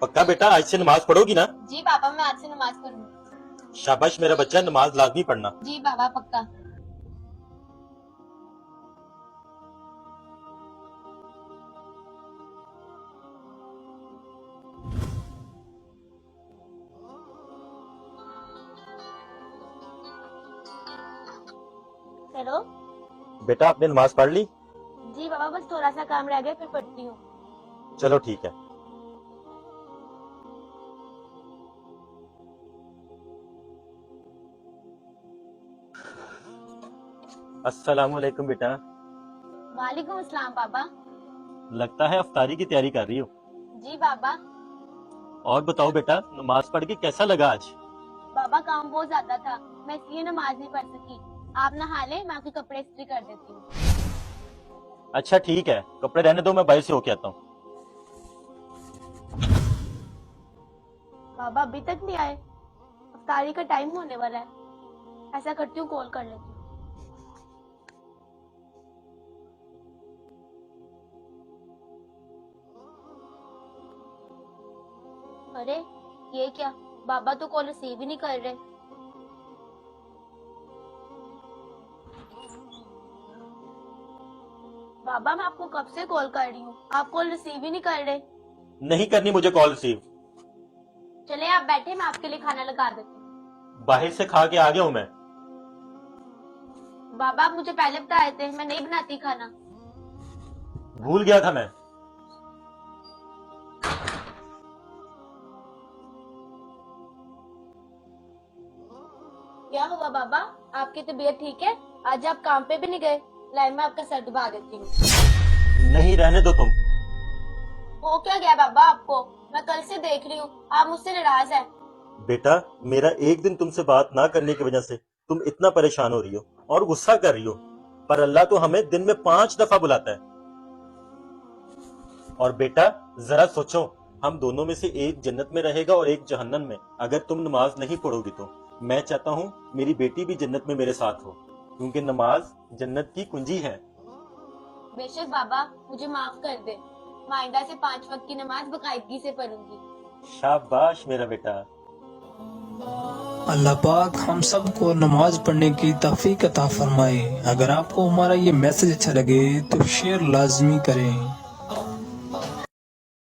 पक्का बेटा आज से नमाज पढ़ोगी ना? जी पापा, मैं आज से नमाज पढ़ूंगी। शाबाश मेरा बच्चा, नमाज लाजमी पढ़ना। जी पापा, पक्का। हेलो। बेटा आपने नमाज पढ़ ली? जी पापा, बस थोड़ा सा काम रह गया, फिर पढ़ती हूँ। चलो ठीक है। अस्सलामुअलैकुम बेटा। वालेकुम अस्सलाम पापा। लगता है अफ्तारी की तैयारी कर रही हो। जी पापा। और बताओ बेटा, नमाज पढ़ के कैसा लगा आज? पापा काम बहुत ज्यादा था, मैं इसलिए नमाज नहीं पढ़ सकी। आप नहा ले, मैं आपके कपड़े इस्त्री कर देती हूँ। अच्छा ठीक है, कपड़े रहने दो, मैं बाहर से होके आता हूँ। पापा अभी तक नहीं आए? अफ्तारी का टाइम होने वाला है। ऐसा करती हूँ, कॉल कर लेती हूँ। अरे ये क्या, बाबा तो कॉल रिसीव ही नहीं कर रहे। बाबा मैं आपको कब से कॉल कर रही हूँ, आप कॉल रिसीव ही नहीं कर रहे। नहीं करनी मुझे कॉल रिसीव। चले आप बैठे, मैं आपके लिए खाना लगा देती हूँ। बाहर से खा के आ गया हूँ मैं। बाबा आप मुझे पहले बताए थे, मैं नहीं बनाती खाना। भूल गया था मैं। क्या हुआ बाबा, आपकी तबीयत ठीक है? आज आप काम पे भी नहीं गए? लाइन में आपका सर दबा देती हूँ। नहीं रहने दो तुम। हो क्या गया बाबा आपको? मैं कल से देख रही हूँ, आप मुझसे नाराज हैं। बेटा मेरा एक दिन तुमसे बात ना करने की वजह से तुम इतना परेशान हो रही हो और गुस्सा कर रही हो, पर अल्लाह तो हमें दिन में 5 दफा बुलाता है। और बेटा जरा सोचो, हम दोनों में से एक जन्नत में रहेगा और एक जहन्नम में। अगर तुम नमाज नहीं पढ़ोगी तो मैं चाहता हूँ मेरी बेटी भी जन्नत में मेरे साथ हो, क्योंकि नमाज जन्नत की कुंजी है। बेशक बाबा, मुझे माफ कर दे। मैं आइंदा से 5 वक्त की नमाज बाकायदगी से पढ़ूंगी। शाबाश मेरा बेटा। अल्लाह पाक हम सबको नमाज पढ़ने की तौफीक अता फरमाए। अगर आपको हमारा ये मैसेज अच्छा लगे तो शेयर लाजमी करें।